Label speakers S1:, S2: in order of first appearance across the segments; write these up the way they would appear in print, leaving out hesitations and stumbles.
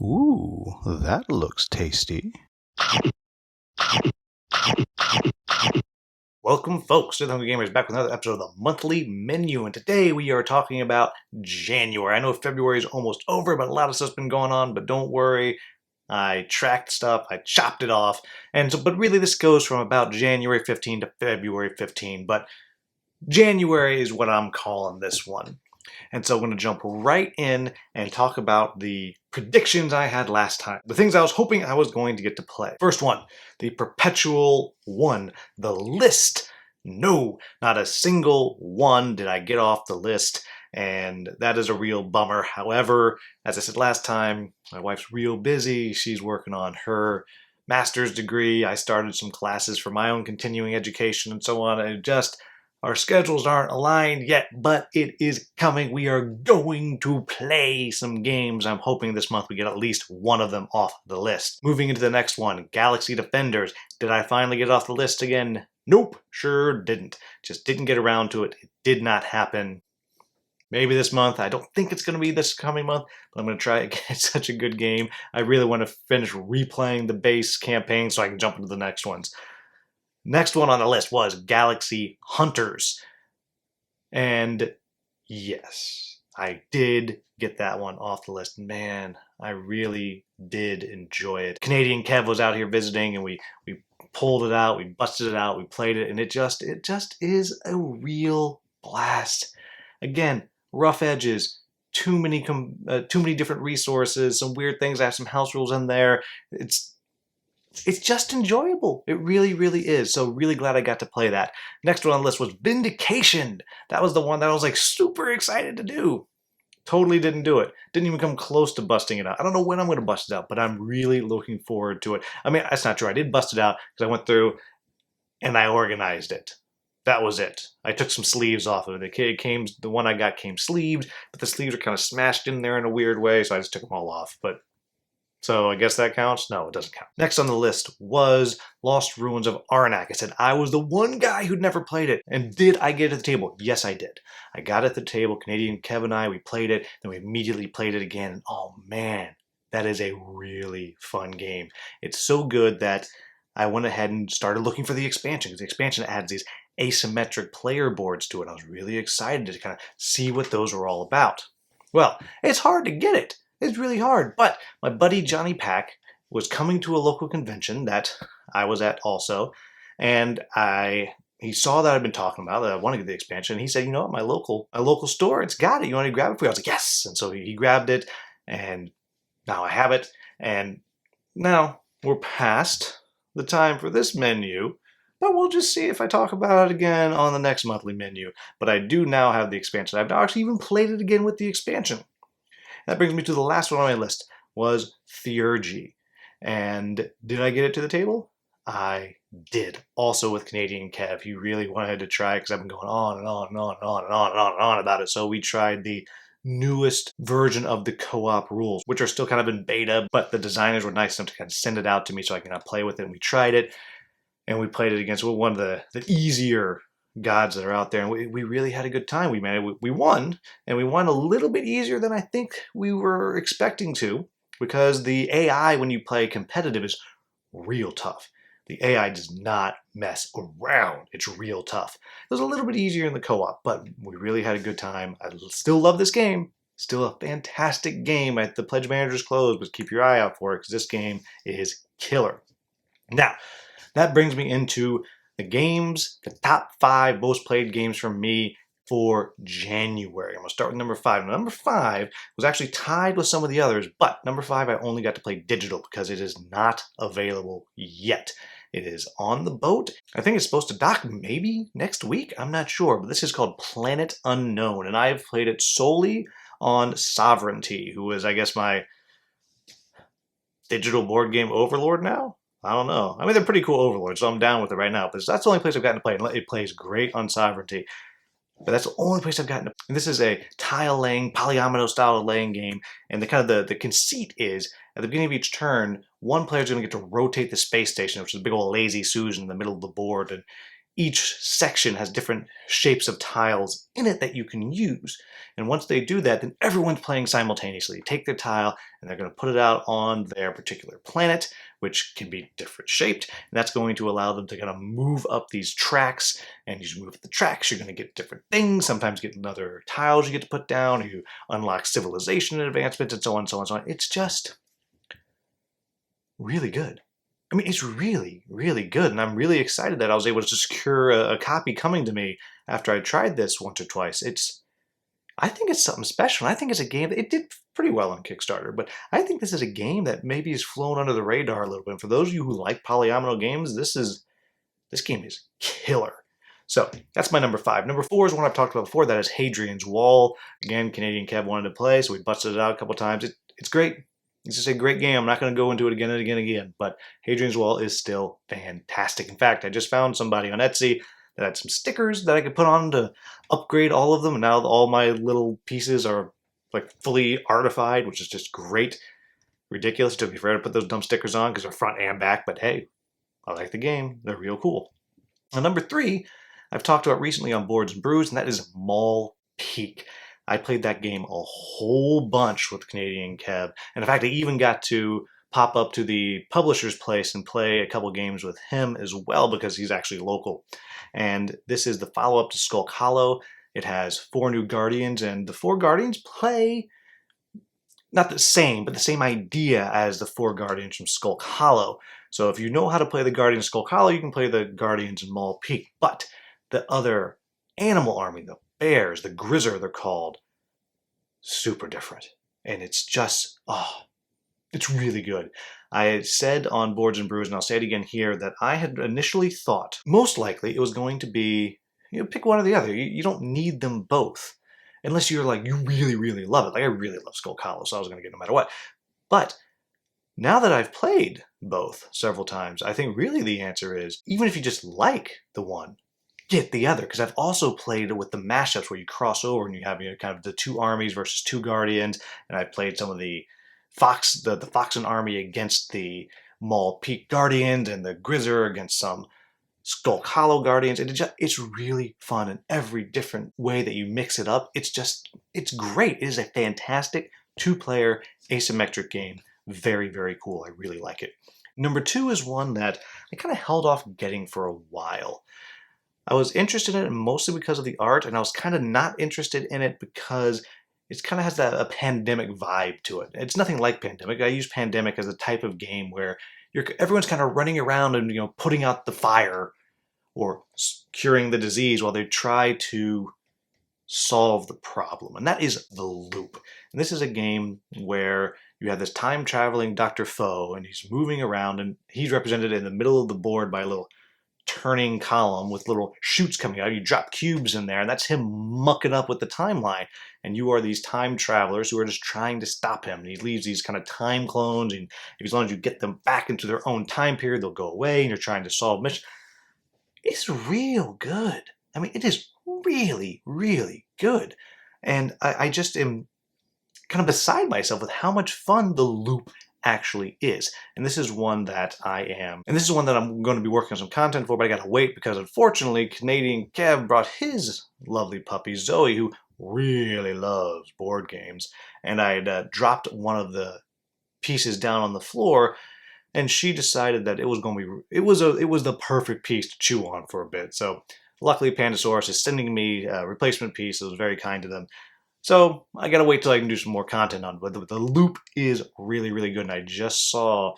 S1: Ooh, that looks tasty. Welcome, folks, to the Hungry Gamers, back with another episode of the Monthly Menu, and today we are talking about January. I know February is almost over, but a lot of stuff's been going on, but don't worry. I tracked stuff, I chopped it off, but really this goes from about January 15 to February 15, but January is what I'm calling this one. And so I'm going to jump right in and talk about the predictions I had last time. The things I was hoping I was going to get to play. First one, the perpetual one, the list. No, not a single one did I get off the list, and that is a real bummer. However, as I said last time, my wife's real busy. She's working on her master's degree. I started some classes for my own continuing education and so on, and our schedules aren't aligned yet, but it is coming. We are going to play some games. I'm hoping this month we get at least one of them off the list. Moving into the next one, Galaxy Defenders. Did I finally get off the list again? Nope, sure didn't. Just didn't get around to it. It did not happen. Maybe this month. I don't think it's going to be this coming month, but I'm going to try it again. It's such a good game. I really want to finish replaying the base campaign so I can jump into the next ones. Next one on the list was Galaxy Hunters. And yes, I did get that one off the list. Man, I really did enjoy it. Canadian Kev was out here visiting, and we pulled it out, we busted it out, we played it, and it just is a real blast. Again, rough edges, too many different resources, some weird things. I have some house rules in there. It's just enjoyable. It really, really is. So really glad I got to play that. Next one on the list was Vindication. That was the one that I was like super excited to do. Totally didn't do it. Didn't even come close to busting it out. I don't know when I'm going to bust it out, but I'm really looking forward to it. I mean, that's not true. I did bust it out because I went through and I organized it. That was it. I took some sleeves off of it. The one I got came sleeved, but the sleeves are kind of smashed in there in a weird way, so I just took them all off. So I guess that counts? No, it doesn't count. Next on the list was Lost Ruins of Arnak. I said I was the one guy who'd never played it. And did I get it at the table? Yes, I did. I got it at the table. Canadian Kev and I, we played it. Then we immediately played it again. And oh man, that is a really fun game. It's so good that I went ahead and started looking for the expansion, because the expansion adds these asymmetric player boards to it. I was really excited to kind of see what those were all about. Well, it's hard to get it. It's really hard, but my buddy Johnny Pack was coming to a local convention that I was at also, and he saw that I'd been talking about that I wanted to get the expansion. And he said, "You know what, my local store, it's got it. You want to grab it for you?" I was like, "Yes!" And so he grabbed it, and now I have it. And now we're past the time for this menu, but we'll just see if I talk about it again on the next monthly menu. But I do now have the expansion. I've actually even played it again with the expansion. That brings me to the last one on my list, was Theurgy. And did I get it to the table? I did. Also with Canadian Kev. He really wanted to try it because I've been going on and on and on and on and on and on and on about it. So we tried the newest version of the co-op rules, which are still kind of in beta, but the designers were nice enough to kind of send it out to me so I can play with it. And we tried it, and we played it against one of the easier gods that are out there, and we really had a good time. We won, and we won a little bit easier than I think we were expecting to, because the AI when you play competitive is real tough. The AI does not mess around. It's real tough. It was a little bit easier in the co-op, but we really had a good time. I still love this game. Still a fantastic game. The Pledge Manager's closed, but keep your eye out for it because this game is killer. Now, that brings me into the top 5 most played games for me for January. I'm going to start with number 5. Number 5 was actually tied with some of the others, but number 5 I only got to play digital because it is not available yet. It is on the boat. I think it's supposed to dock maybe next week. I'm not sure, but this is called Planet Unknown, and I have played it solely on Sovereignty, who is, I guess, my digital board game overlord now. I don't know. I mean, they're pretty cool overlords, so I'm down with it right now. But that's the only place I've gotten to play. It plays great on Sovereignty. But that's the only place I've gotten to. And this is a tile-laying, polyomino style laying game. And the conceit is, at the beginning of each turn, one player is going to get to rotate the space station, which is a big old lazy Susan in the middle of the board. And each section has different shapes of tiles in it that you can use. And once they do that, then everyone's playing simultaneously. They take their tile and they're going to put it out on their particular planet, which can be different shaped. And that's going to allow them to kind of move up these tracks. And as you move up the tracks, you're going to get different things. Sometimes you get another tiles you get to put down, or you unlock civilization advancements, and so on, and so on, and so on. It's just really good. I mean, it's really, really good, and I'm really excited that I was able to secure a copy coming to me after I tried this once or twice. I think it's something special. I think it's a game that it did pretty well on Kickstarter, but I think this is a game that maybe has flown under the radar a little bit. And for those of you who like polyomino games, this game is killer. So that's my number 5. Number 4 is one I've talked about before. That is Hadrian's Wall. Again, Canadian Kev wanted to play, so we busted it out a couple times. It's great. It's just a great game. I'm not going to go into it again and again and again, but Hadrian's Wall is still fantastic. In fact, I just found somebody on Etsy that had some stickers that I could put on to upgrade all of them, and now all my little pieces are like fully artified, which is just great. Ridiculous. It took me forever to put those dumb stickers on because they're front and back, but hey, I like the game. They're real cool. Now, number 3, I've talked about recently on Boards and Brews, and that is Mall Peak. I played that game a whole bunch with Canadian Kev. And in fact, I even got to pop up to the publisher's place and play a couple games with him as well because he's actually local. And this is the follow-up to Skulk Hollow. It has 4 new Guardians, and the 4 Guardians play not the same, but the same idea as the 4 Guardians from Skulk Hollow. So if you know how to play the Guardians of Skulk Hollow, you can play the Guardians in Mall Peak. But the other animal army, the bears, the Grizzer they're called, super different. And it's just, it's really good. I said on Boards and Brews, and I'll say it again here, that I had initially thought most likely it was going to be, pick one or the other. You don't need them both. Unless you're like, you really, really love it. Like, I really love Skulk Hollow, so I was going to get no matter what. But now that I've played both several times, I think really the answer is, even if you just like the one, get the other. Because I've also played with the mashups where you cross over and you have kind of the 2 armies versus 2 Guardians. And I played some of the Foxen army against the Mall Peak Guardians and the Grizzer against some Skulk Hollow Guardians. And it's really fun in every different way that you mix it up. It's great. It is a fantastic 2-player asymmetric game. Very, very cool. I really like it. Number 2 is one that I kind of held off getting for a while. I was interested in it mostly because of the art, and I was kind of not interested in it because it kind of has a Pandemic vibe to it. It's nothing like Pandemic. I use Pandemic as a type of game where everyone's kind of running around and putting out the fire or curing the disease while they try to solve the problem. And that is The Loop. And this is a game where you have this time-traveling Dr. Foe, and he's moving around, and he's represented in the middle of the board by a little turning column with little chutes coming out. You drop cubes in there, and that's him mucking up with the timeline. And you are these time travelers who are just trying to stop him. And he leaves these kind of time clones, and as long as you get them back into their own time period, they'll go away, and you're trying to solve missions. It's real good. I mean, it is really, really good. And I just am kind of beside myself with how much fun The Loop actually is. And this is one that I'm going to be working on some content for, but I gotta wait because unfortunately Canadian Kev brought his lovely puppy Zoe, who really loves board games, and I had dropped one of the pieces down on the floor, and she decided that it was the perfect piece to chew on for a bit. So luckily Pandasaurus is sending me a replacement piece. It was very kind to them. So I gotta wait till I can do some more content on it. But the Loop is really, really good. And I just saw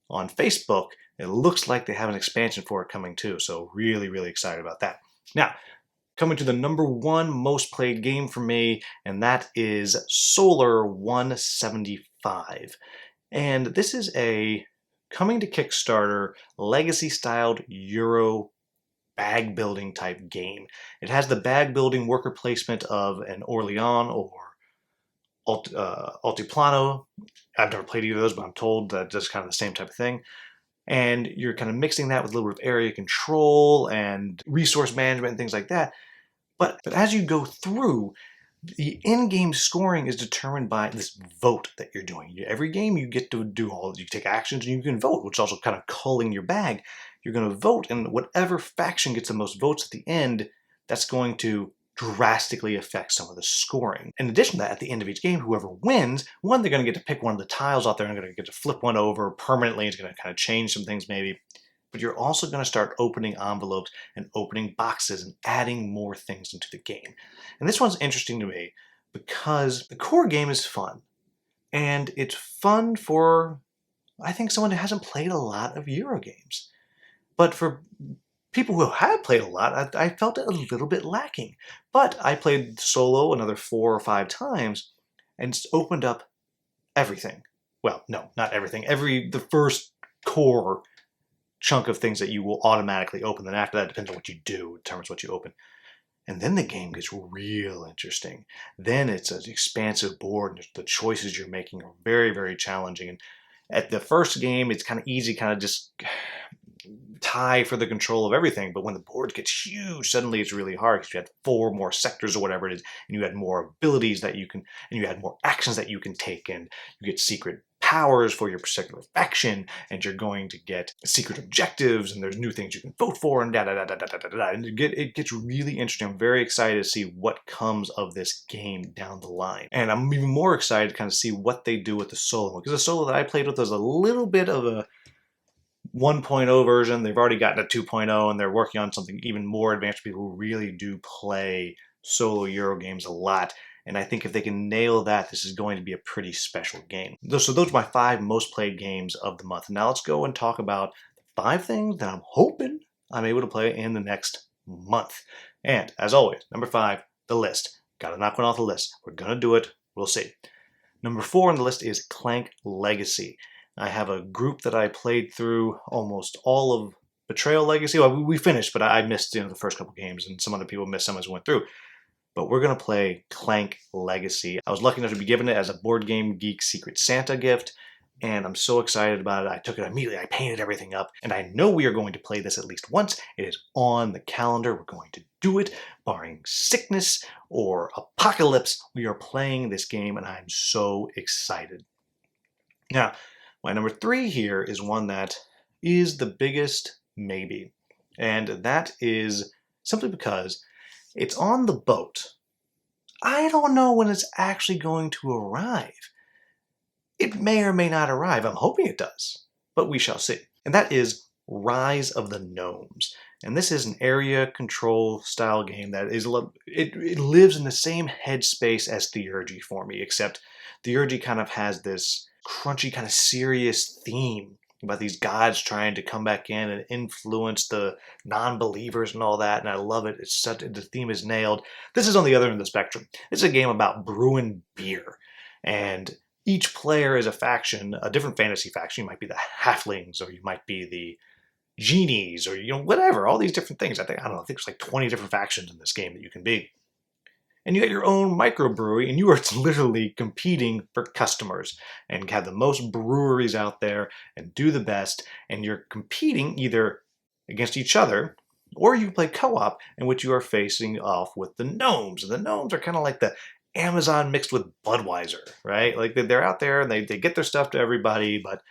S1: on Facebook, it looks like they have an expansion for it coming too. So really, really excited about that. Now, coming to the number 1 most played game for me, and that is Solar 175. And this is a coming to Kickstarter legacy-styled Euro bag building type game. It has the bag building worker placement of an Orleans or Altiplano. I've never played either of those, but I'm told that it's kind of the same type of thing. And you're kind of mixing that with a little bit of area control and resource management and things like that. But as you go through, The in-game scoring is determined by this vote that you're doing. Every game you get to do you take actions and you can vote, which is also kind of culling your bag. You're going to vote, and whatever faction gets the most votes at the end, that's going to drastically affect some of the scoring. In addition to that, at the end of each game, whoever wins, one, they're going to get to pick one of the tiles out there and they're going to get to flip one over permanently. It's going to kind of change some things maybe. But you're also going to start opening envelopes and opening boxes and adding more things into the game. And this one's interesting to me because the core game is fun. And it's fun for, I think, someone who hasn't played a lot of Euro games. But for people who have played a lot, I felt it a little bit lacking. But I played solo another 4 or 5 times and it's opened up everything. Well, no, not everything. The first core chunk of things that you will automatically open. Then after that, depends on what you do, it determines what you open. And then the game gets real interesting. Then it's an expansive board, and the choices you're making are very, very challenging. And at the first game, it's kind of easy, kind of just tie for the control of everything. But when the board gets huge, suddenly it's really hard because you had 4 more sectors or whatever it is, and you had more abilities that you can, and you had more actions that you can take, and you get secret powers for your particular faction, and you're going to get secret objectives, and there's new things you can vote for, and da-da-da-da-da-da-da. And it gets really interesting. I'm very excited to see what comes of this game down the line. And I'm even more excited to kind of see what they do with the solo, because the solo that I played with was a little bit of a 1.0 version. They've already gotten a 2.0, and they're working on something even more advanced for people who really do play solo Euro games a lot. And I think if they can nail that, this is going to be a pretty special game. So those are my 5 most played games of the month. Now let's go and talk about 5 things that I'm hoping I'm able to play in the next month. And as always, number 5, the list. Gotta knock one off the list. We're gonna do it. We'll see. Number 4 on the list is Clank Legacy. I have a group that I played through almost all of Betrayal Legacy. Well, we finished, but I missed the first couple games, and some other people missed some as we went through. But we're going to play Clank Legacy. I was lucky enough to be given it as a Board Game Geek Secret Santa gift, and I'm so excited about it. I took it immediately. I painted everything up, and I know we are going to play this at least once. It is on the calendar. We're going to do it, barring sickness or apocalypse. We are playing this game, and I'm so excited. Now, my number 3 here is one that is the biggest maybe, and that is simply because it's on the boat. I don't know when it's actually going to arrive. It may or may not arrive. I'm hoping it does, but we shall see. And that is Rise of the Gnomes. And this is an area control style game that is, it lives in the same headspace as Theurgy for me, except Theurgy kind of has this crunchy, kind of serious theme about these gods trying to come back in and influence the non-believers and all that, and I love it. The theme is nailed. This is on the other end of the spectrum. It's a game about brewing beer, and each player is a faction, a different fantasy faction. You might be the halflings, or you might be the genies, or whatever. All these different things. I don't know. I think there's like 20 different factions in this game that you can be. And you got your own microbrewery, and you are literally competing for customers and have the most breweries out there and do the best. And you're competing either against each other, or you play co-op in which you are facing off with the gnomes. And the gnomes are kind of like the Amazon mixed with Budweiser, right? Like they're out there and they get their stuff to everybody, but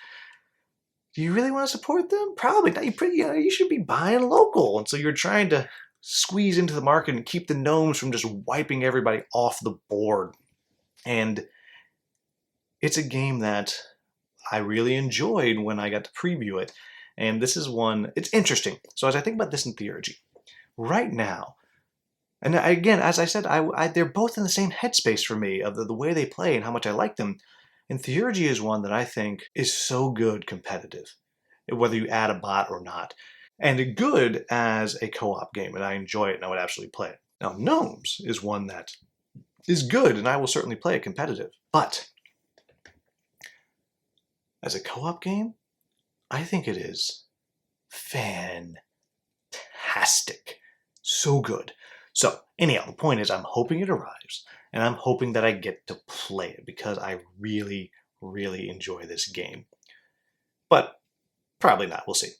S1: do you really want to support them? Probably not. You should be buying local. And so you're trying to squeeze into the market and keep the gnomes from just wiping everybody off the board. And it's a game that I really enjoyed when I got to preview it. And this is one, it's interesting. So as I think about this in Theurgy, right now, and again, as I said, they're both in the same headspace for me of the way they play and how much I like them. And Theurgy is one that I think is so good competitive, whether you add a bot or not. And good as a co-op game, and I enjoy it, and I would absolutely play it. Now, Gnomes is one that is good, and I will certainly play it competitive. But as a co-op game, I think it is fantastic. So good. So, anyhow, the point is I'm hoping it arrives, and I'm hoping that I get to play it, because I really, really enjoy this game. But probably not. We'll see.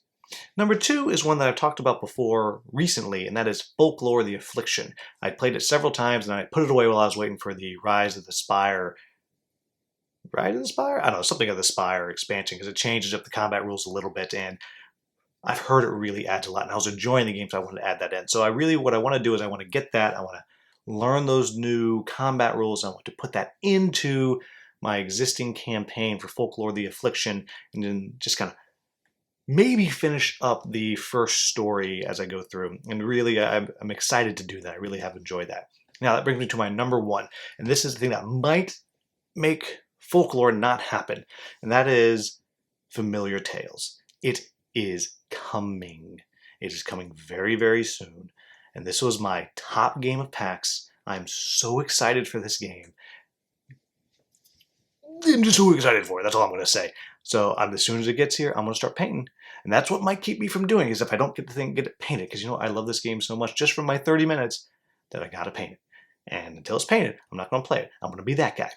S1: Number 2 is one that I've talked about before recently, and that is Folklore: The Affliction. I played it several times, and I put it away while I was waiting for the Rise of the Spire. Rise of the Spire? I don't know, something of the Spire expansion, because it changes up the combat rules a little bit, and I've heard it really adds a lot, and I was enjoying the game, so I wanted to add that in. So what I want to do is I want to get that, I want to learn those new combat rules, I want to put that into my existing campaign for Folklore: The Affliction, and then just kind of maybe finish up the first story as I go through. And really, I'm excited to do that. I really have enjoyed that. Now, that brings me to my number 1, and this is the thing that might make Folklore not happen, and that is Familiar Tales. It is coming. It is coming very, very soon. And this was my top game of PAX. I'm so excited for this game. I'm just so excited for it. That's all I'm going to say. So as soon as it gets here, I'm going to start painting. And that's what might keep me from doing, is if I don't get it painted. Because, I love this game so much just from my 30 minutes that I got to paint it. And until it's painted, I'm not going to play it. I'm going to be that guy.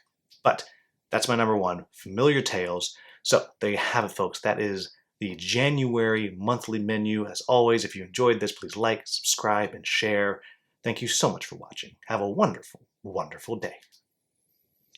S1: But that's my number 1, Familiar Tales. So there you have it, folks. That is the January monthly menu. As always, if you enjoyed this, please like, subscribe, and share. Thank you so much for watching. Have a wonderful, wonderful day.